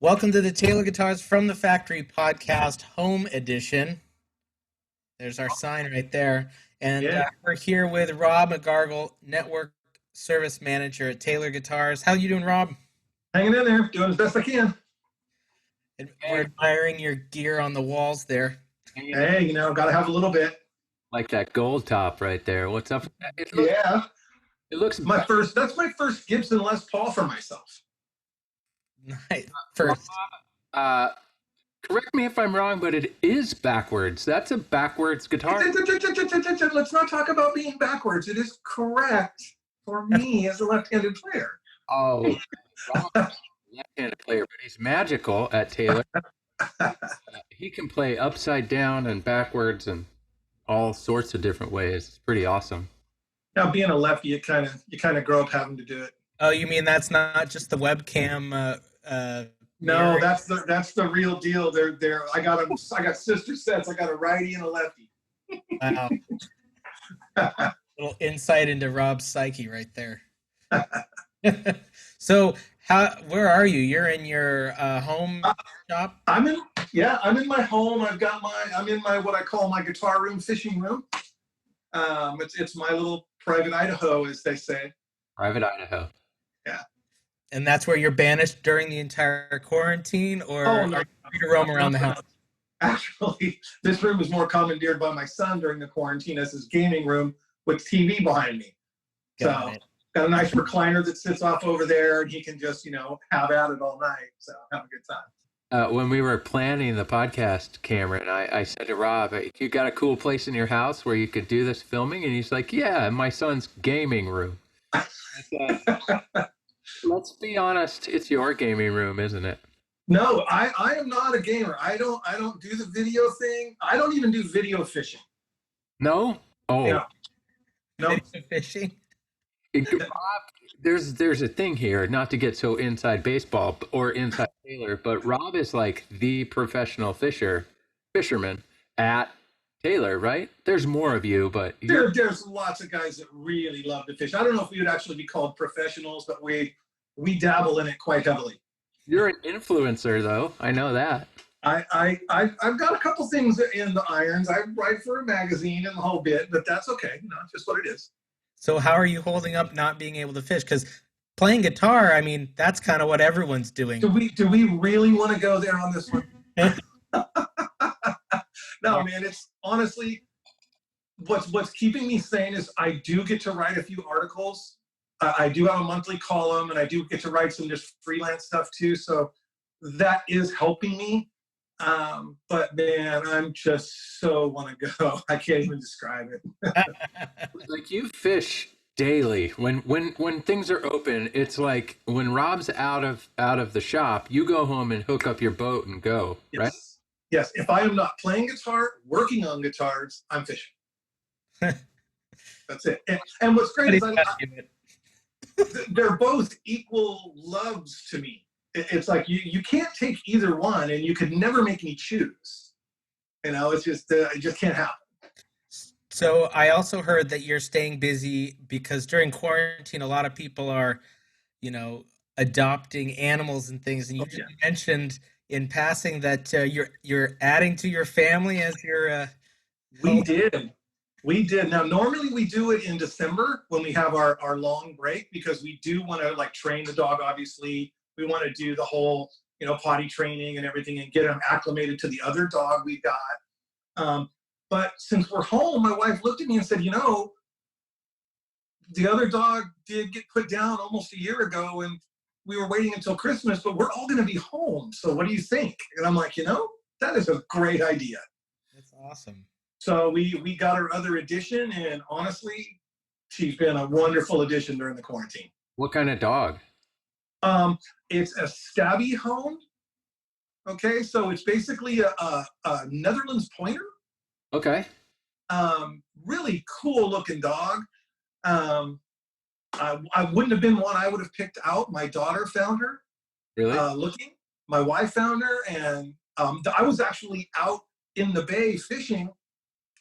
Welcome to the Taylor Guitars from the Factory podcast, home edition. There's our sign right there. And Yeah, we're here with Rob Magargal, Network Service Manager at Taylor Guitars. How you doing, Rob? hanging in there, doing as best I can. And we're Hey, admiring your gear on the walls there. hanging in Hey, got to have a little bit. like that gold top right there. What's up with that? Yeah, It looks my first. That's my first Gibson Les Paul for myself. Nice. Rob, First, uh, correct me if I'm wrong, but it is backwards. That's a backwards guitar. Let's not talk about being backwards. It is correct for me as a left-handed player. Oh, Rob, left-handed player, but he's magical at Taylor. He can play upside down and backwards and all sorts of different ways. It's pretty awesome. Now, being a lefty, you kind of grow up having to do it. oh, you mean that's not just the webcam? No, mirror? that's the real deal. They're. I got them. I got sister sets. I got a righty and a lefty. Wow. Little insight into Rob's psyche right there. So, where are you? You're in your home shop? I'm in my home. I'm in my what I call my guitar room, fishing room. It's my little private Idaho, as they say. Private Idaho. Yeah. And that's where you're banished during the entire quarantine, or Oh no. are you free to roam around the house? Actually, this room was more commandeered by my son during the quarantine as his gaming room with TV behind me. Got So it. got a nice recliner that sits off over there, and he can just have at it all night. So have a good time. When we were planning the podcast, Cameron, I said to Rob, "Hey, you got a cool place in your house where you could do this filming?" And he's like, "Yeah, in my son's gaming room." I said, let's be honest, it's your gaming room, isn't it? No, I am not a gamer. I don't do the video thing. I don't even do video fishing. No? Oh, Yeah. No. Video fishing. Rob, there's a thing here, not to get so inside baseball or inside Taylor, but Rob is like the professional fisherman at Taylor, right? There's more of you, but There's lots of guys that really love to fish. I don't know if we would actually be called professionals, but we dabble in it quite heavily. you're an influencer, though. I know that. I've got a couple things in the irons. I write for a magazine and the whole bit, but that's okay. It's just what it is. So, how are you holding up not being able to fish? Because playing guitar, I mean, that's kind of what everyone's doing. Do we really want to go there on this one? No, man. It's honestly what's keeping me sane is I do get to write a few articles. I do have a monthly column, and I do get to write some just freelance stuff too. So that is helping me. But man, I'm just so want to go. I can't even describe it. Like you fish daily. When things are open, it's like when Rob's out of the shop, you go home and hook up your boat and go, right? Yes. Yes. If I am not playing guitar, working on guitars, I'm fishing. That's it. And what's great is they're both equal loves to me. It's like you can't take either one, and you could never make me choose. It's just it just can't happen. So, I also heard that you're staying busy because during quarantine, a lot of people are, adopting animals and things. And you Oh, just yeah. mentioned in passing that you're adding to your family as your We did. We did. Now, normally we do it in December when we have our long break because we do want to like train the dog. Obviously, we want to do the whole potty training and everything and get him acclimated to the other dog we got. But since we're home, my wife looked at me and said, the other dog did get put down almost a year ago, and we were waiting until Christmas, but we're all going to be home. So what do you think? And I'm like, that is a great idea. That's awesome. So we got her other edition, and honestly, she's been a wonderful addition during the quarantine. What kind of dog? It's a Stabby Hound. Okay, so it's basically a Netherlands Pointer. Okay. Really cool looking dog. I wouldn't have been one I would have picked out. My daughter found her Really? looking. My wife found her, and I was actually out in the bay fishing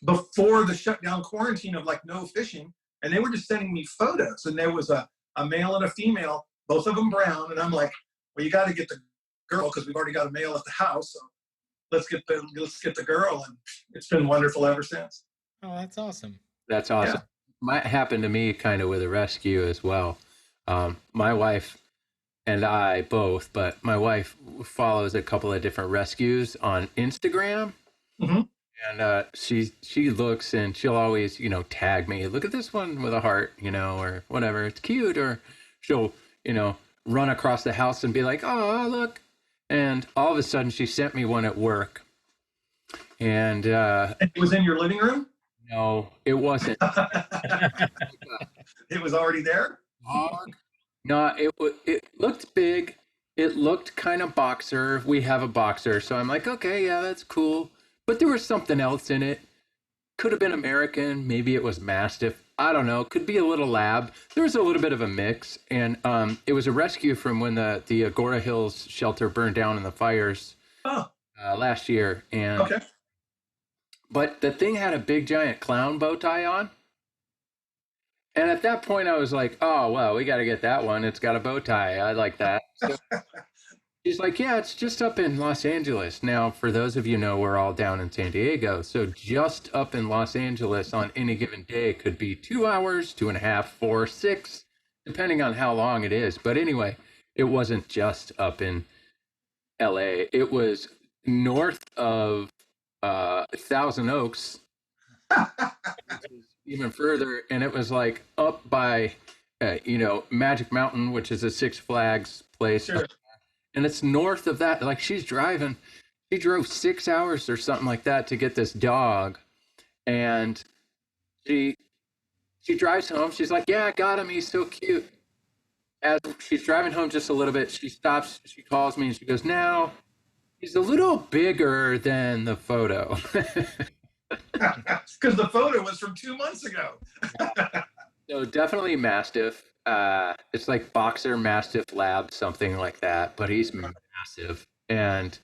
before the shutdown quarantine of like no fishing, and they were just sending me photos, and there was a male and a female, both of them brown, and I'm like, well, you got to get the girl because we've already got a male at the house. So let's get the girl, and it's been wonderful ever since. Oh, that's awesome. That's awesome. Yeah. Might happen to me kind of with a rescue as well. My wife and I both, but my wife follows a couple of different rescues on Instagram. Mm-hmm. And she looks and she'll always, tag me. Look at this one with a heart, or whatever. It's cute. Or she'll, run across the house and be like, "Oh, look!" And all of a sudden, she sent me one at work. And it was in your living room? no, it wasn't. It was already there. Dog? No, it looked big. It looked kind of boxer. We have a boxer, so I'm like, okay, yeah, that's cool. But there was something else in it. Could have been American. Maybe it was Mastiff. I don't know. Could be a little lab. There was a little bit of a mix. And it was a rescue from when the Agora Hills shelter burned down in the fires last year. And Okay. But the thing had a big giant clown bow tie on. And at that point, I was like, oh, well, we got to get that one. It's got a bow tie. I like that. So she's like, yeah, it's just up in Los Angeles. Now, for those of you know, we're all down in San Diego. So just up in Los Angeles on any given day could be 2 hours, 2.5, 4, 6, depending on how long it is. But anyway, it wasn't just up in LA. It was north of Thousand Oaks, which is even further. And it was like up by, Magic Mountain, which is a Six Flags place. Sure. And it's north of that. Like she drove 6 hours or something like that to get this dog. And she drives home. She's like, yeah, I got him. He's so cute. As she's driving home just a little bit, she stops, she calls me and she goes, now he's a little bigger than the photo. Because the photo was from 2 months ago. So definitely Mastiff. It's like Boxer Mastiff Lab, something like that. But he's massive, and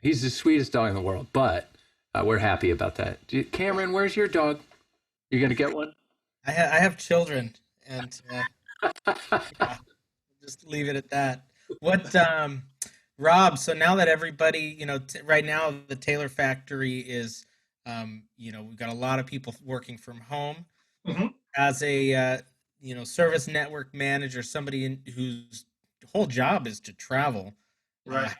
he's the sweetest dog in the world. But we're happy about that. Cameron, where's your dog? You gonna get one? I have children, and yeah, just leave it at that. What, Rob? So now that everybody, right now the Taylor factory is, we've got a lot of people working from home. Mm-hmm. As a service network manager, somebody whose whole job is to travel. Right.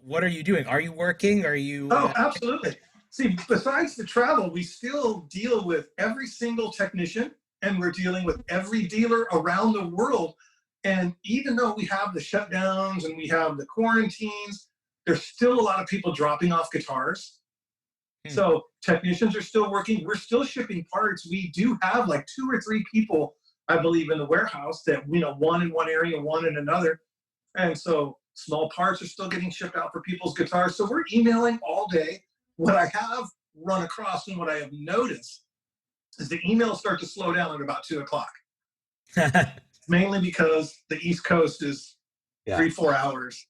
What are you doing? Are you working? Are you? Oh, absolutely. See, besides the travel, we still deal with every single technician, and we're dealing with every dealer around the world. And even though we have the shutdowns and we have the quarantines, there's still a lot of people dropping off guitars. So technicians are still working. We're still shipping parts. We do have like 2 or 3 people, I believe, in the warehouse that, one in one area, one in another. And so small parts are still getting shipped out for people's guitars. So we're emailing all day. What I have run across and what I have noticed is the emails start to slow down at about 2 o'clock. Mainly because the East Coast is 3-4 hours.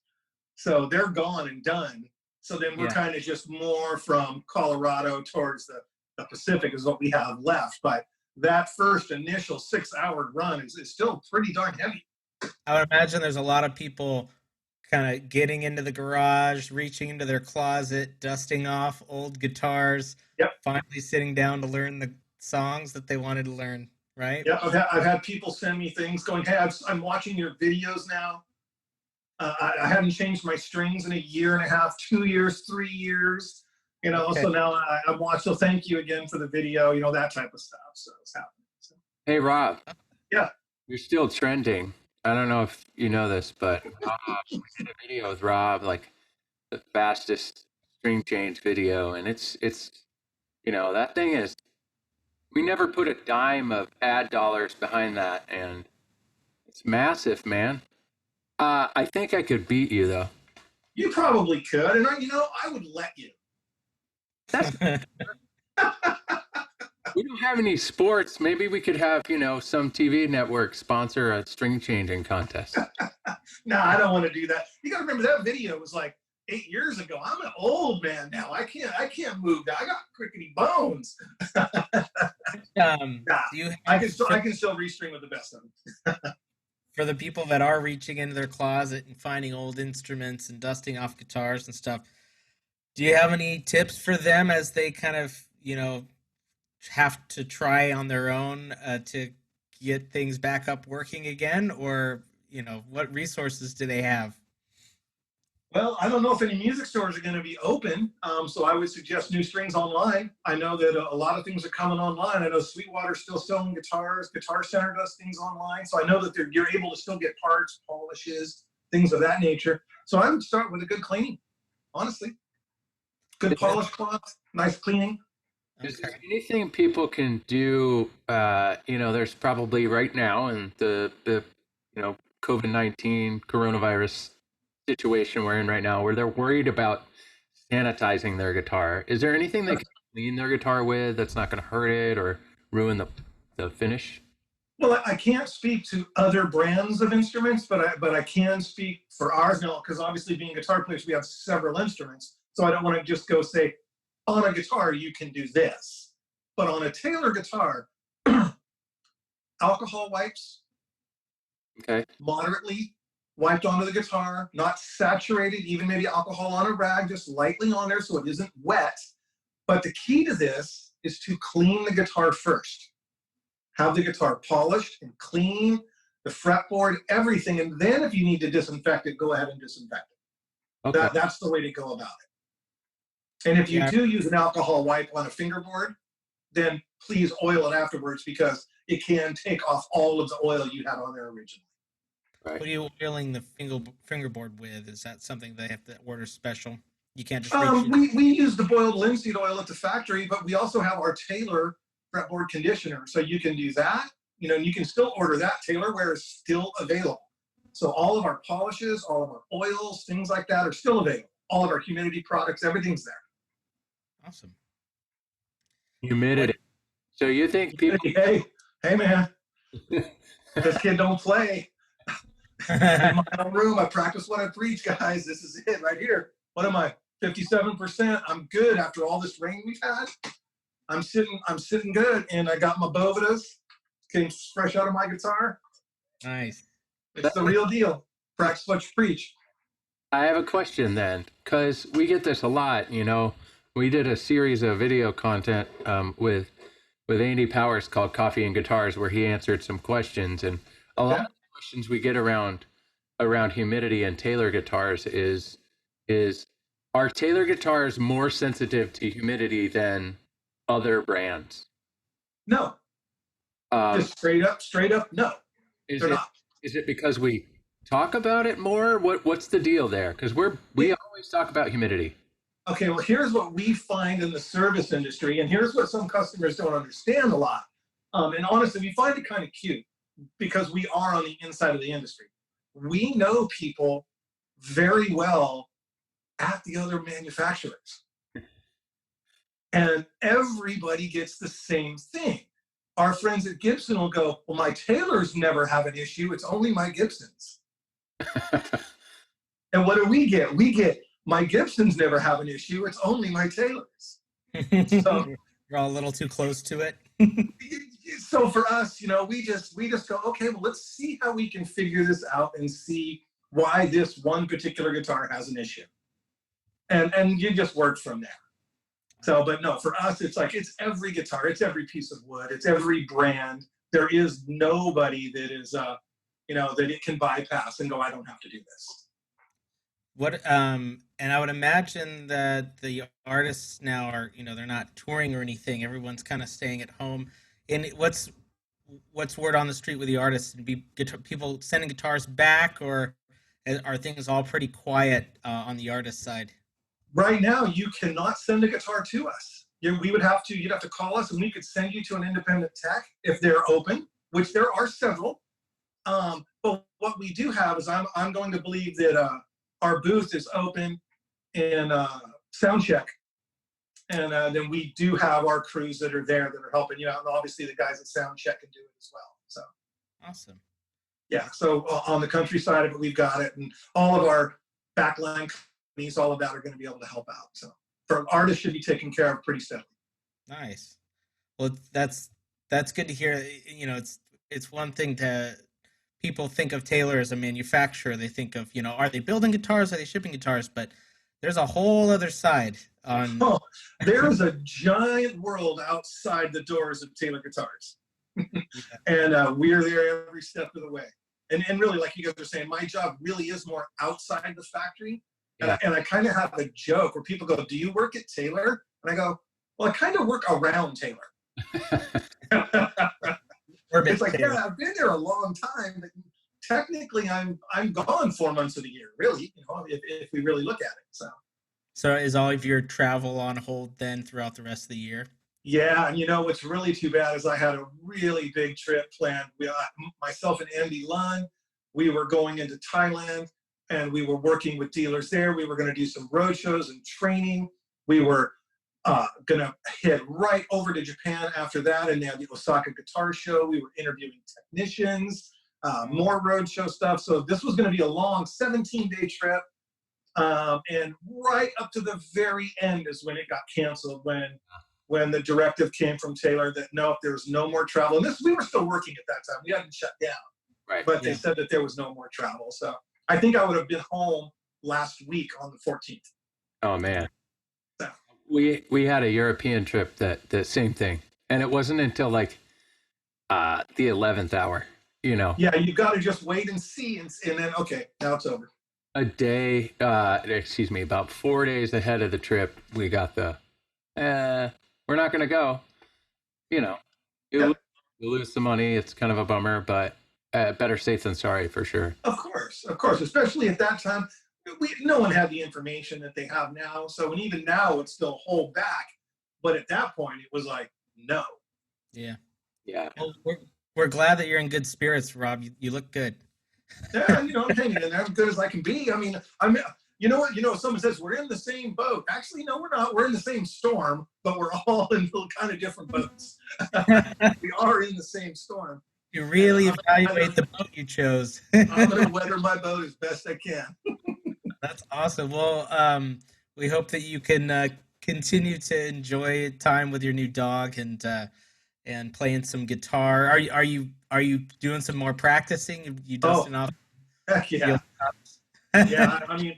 So they're gone and done. So then we're kind of just more from Colorado towards the Pacific is what we have left. But that first initial 6-hour run is still pretty darn heavy. I would imagine there's a lot of people kind of getting into the garage, reaching into their closet, dusting off old guitars, finally sitting down to learn the songs that they wanted to learn, right? Yeah, I've had people send me things going, hey, I'm watching your videos now. I haven't changed my strings in 1.5 years, 2 years, 3 years, so now I'm watching. So thank you again for the video, that type of stuff. So it's happening. So. Hey, Rob. Yeah. You're still trending. I don't know if you know this, but we did a video with Rob, like the fastest string change video. And it's that thing is, we never put a dime of ad dollars behind that. And it's massive, man. I think I could beat you, though. You probably could, and I would let you. We don't have any sports. Maybe we could have, some TV network sponsor a string changing contest. No, I don't want to do that. You got to remember that video was like 8 years ago. I'm an old man now. I can't move now. I got crickety bones. I can still restring with the best of them. for the people that are reaching into their closet and finding old instruments and dusting off guitars and stuff, do you have any tips for them as they kind of, have to try on their own to get things back up working again? Or, what resources do they have? Well, I don't know if any music stores are going to be open, so I would suggest New Strings Online. I know that a lot of things are coming online. I know Sweetwater's still selling guitars. Guitar Center does things online, so I know that you're able to still get parts, polishes, things of that nature. So I would start with a good cleaning, honestly. Good polish cloth, nice cleaning. Is there anything people can do? There's probably right now in the COVID-19 coronavirus situation we're in right now, where they're worried about sanitizing their guitar. Is there anything they can clean their guitar with that's not going to hurt it or ruin the finish? Well, I can't speak to other brands of instruments, but I can speak for ours now, because obviously being guitar players, we have several instruments. So I don't want to just go say, on a guitar, you can do this. But on a Taylor guitar, alcohol wipes, Okay. moderately wiped onto the guitar, not saturated, even maybe alcohol on a rag, just lightly on there so it isn't wet. But the key to this is to clean the guitar first. Have the guitar polished and clean, the fretboard, everything. And then if you need to disinfect it, go ahead and disinfect it. Okay. That's the way to go about it. And if you do use an alcohol wipe on a fingerboard, then please oil it afterwards, because it can take off all of the oil you had on there originally. What are you oiling the fingerboard with? Is that something they have to order special? You can't just we use the boiled linseed oil at the factory, but we also have our Taylor fretboard conditioner. So you can do that. You can still order that. Taylorware is still available. So all of our polishes, all of our oils, things like that are still available. All of our humidity products, everything's there. Awesome. Humidity. So you think people? Hey man, this kid don't play. In my own room, I practice what I preach, guys. This is it right here. What am I? 57%. I'm good after all this rain we've had. I'm sitting good, and I got my Bovitas. Came fresh out of my guitar. Nice. It's the real deal. Practice what you preach. I have a question then, because we get this a lot. We did a series of video content with Andy Powers called Coffee and Guitars, where he answered some questions, and a lot of the questions we get around humidity and Taylor guitars is are Taylor guitars more sensitive to humidity than other brands? No. Just straight up, no. They're not. Is it because we talk about it more? What's the deal there? Because we always talk about humidity. Okay, well, here's what we find in the service industry, and here's what some customers don't understand a lot. And honestly, we find it kind of cute, because we are on the inside of the industry. We know people very well at the other manufacturers. And everybody gets the same thing. Our friends at Gibson will go, well, my Taylors never have an issue. It's only my Gibsons. And what do we get? We get, my Gibsons never have an issue. It's only my Taylors. So you're all a little too close to it. So for us, we just go, okay, well, let's see how we can figure this out and see why this one particular guitar has an issue. And you just work from there. So, but no, for us, it's like, it's every guitar, it's every piece of wood, it's every brand. There is nobody that is, that it can bypass and go, I don't have to do this. And I would imagine that the artists now are, they're not touring or anything. Everyone's kind of staying at home. And what's word on the street with the artists? And people sending guitars back, or are things all pretty quiet on the artist side? Right now, you cannot send a guitar to us. You'd have to call us, and we could send you to an independent tech if they're open, which there are several. But what we do have is I'm going to believe that our booth is open in Soundcheck. And then we do have our crews that are there that are helping you out. And obviously the guys at Soundcheck can do it as well. So awesome. Yeah. So on the country side of it, we've got it. And all of our backline companies, all of that are going to be able to help out. So for artists should be taken care of pretty steadily. Nice. Well, that's good to hear. It's one thing to people think of Taylor as a manufacturer. They think of, are they building guitars? Are they shipping guitars? But there's a whole other side on. Oh, there is a giant world outside the doors of Taylor Guitars. Yeah. And we're there every step of the way. And really, like you guys are saying, my job really is more outside the factory. Yeah. And I kind of have a joke where people go, "Do you work at Taylor?" And I go, "Well, I kind of work around Taylor." It's like, Taylor. yeah, I've been there a long time, but technically I'm gone 4 months of the year, really, if we really look at it. So is all of your travel on hold then throughout the rest of the year? Yeah, and what's really too bad is I had a really big trip planned. Myself and Andy Lunn, we were going into Thailand, and we were working with dealers there. We were going to do some road shows and training. We were going to head right over to Japan after that, and they had the Osaka Guitar Show. We were interviewing technicians, more road show stuff. So this was going to be a long 17-day trip. And right up to the very end is when it got canceled, when the directive came from Taylor that no, there's no more travel. And we were still working at that time. We hadn't shut down. Right. But they said that there was no more travel. So I think I would have been home last week on the 14th. Oh man. So. We had a European trip that the same thing. And it wasn't until like the 11th hour, Yeah, you got to just wait and see, and then okay, now it's over. About 4 days ahead of the trip, we got we're not going to go. You lose the money. It's kind of a bummer, but better safe than sorry for sure. Of course. Especially at that time, no one had the information that they have now. So, and even now, it's still hold back. But at that point, it was like, no. Yeah. Yeah. Well, we're glad that you're in good spirits, Rob. You look good. Yeah, I'm hanging in there as good as I can be. I mean, you know what? Someone says we're in the same boat. Actually, no, we're not. We're in the same storm, but we're all in little kind of different boats. We are in the same storm. You really evaluate the boat you chose. I'm going to weather my boat as best I can. That's awesome. Well, we hope that you can continue to enjoy time with your new dog and playing some guitar. Are you doing some more practicing? You dusting off? Heck yeah. Yeah, I mean,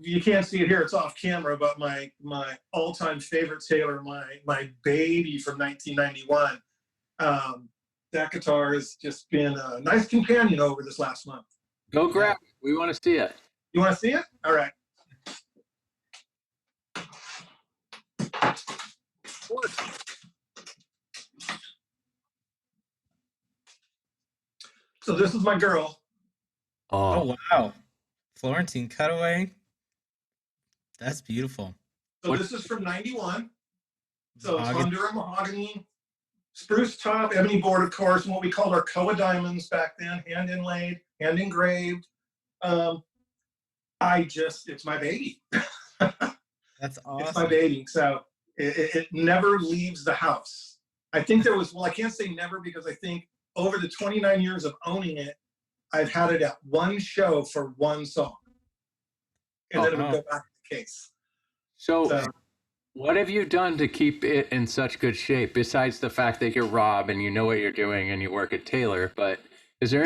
you can't see it here. It's off camera, but my all-time favorite Taylor, my baby from 1991, that guitar has just been a nice companion over this last month. Go grab it. We want to see it. You want to see it? All right. So this is my girl. Oh wow. Florentine cutaway. That's beautiful. So this is from 91. So it's under a mahogany, spruce top, ebony board, of course, and what we called our Koa diamonds back then, hand inlaid, hand engraved. It's my baby. That's awesome. It's my baby. So it never leaves the house. I think I can't say never because I think over the 29 years of owning it, I've had it at one show for one song. And then it would go back to the case. So what have you done to keep it in such good shape, besides the fact that you're Rob and you know what you're doing and you work at Taylor? But is there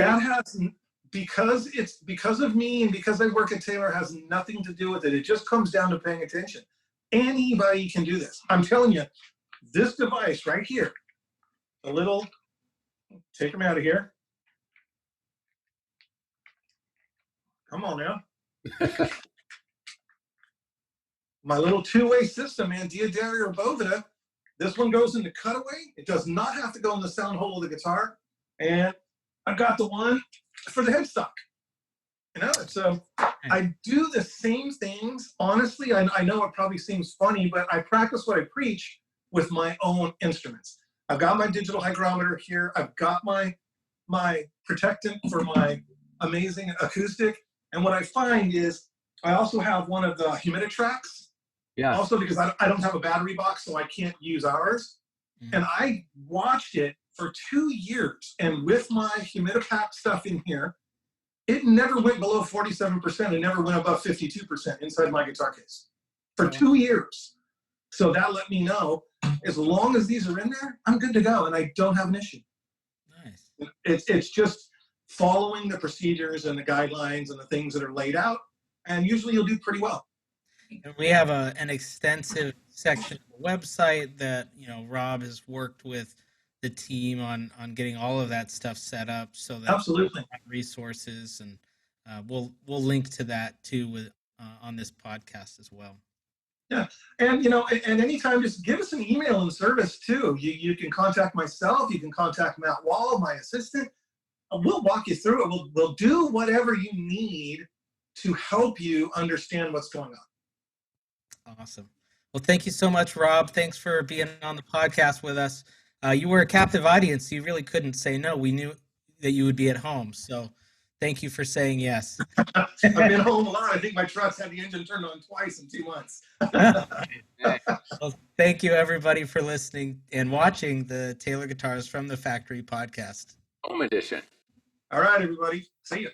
because of me and because I work at Taylor has nothing to do with it. It just comes down to paying attention. Anybody can do this. I'm telling you, this device right here, take them out of here. Come on now. My little two-way system, man, Diodari or Bovida. This one goes into cutaway. It does not have to go in the sound hole of the guitar. And I've got the one for the headstock. I do the same things. Honestly, I know it probably seems funny, but I practice what I preach with my own instruments. I've got my digital hygrometer here. I've got my protectant for my amazing acoustic. And what I find is I also have one of the Humiditracks. Yeah. Also because I don't have a battery box, so I can't use ours. And I watched it for 2 years. And with my Humidipack stuff in here, it never went below 47%. It never went above 52% inside my guitar case for 2 years. So that let me know, as long as these are in there, I'm good to go, and I don't have an issue. Nice. It's just following the procedures and the guidelines and the things that are laid out, and usually you'll do pretty well. And we have an extensive section of the website that, Rob has worked with the team on getting all of that stuff set up so that Absolutely. resources, and we'll link to that too with on this podcast as well. Yeah, and and anytime, just give us an email in service too. You can contact myself. You can contact Matt Wall, my assistant. We'll walk you through it. We'll do whatever you need to help you understand what's going on. Awesome. Well, thank you so much, Rob. Thanks for being on the podcast with us. You were a captive audience. So you really couldn't say no. We knew that you would be at home. So thank you for saying yes. I've been home a lot. I think my truck's had the engine turned on twice in 2 months. Well, thank you, everybody, for listening and watching the Taylor Guitars from the Factory podcast. Home edition. All right, everybody. See you.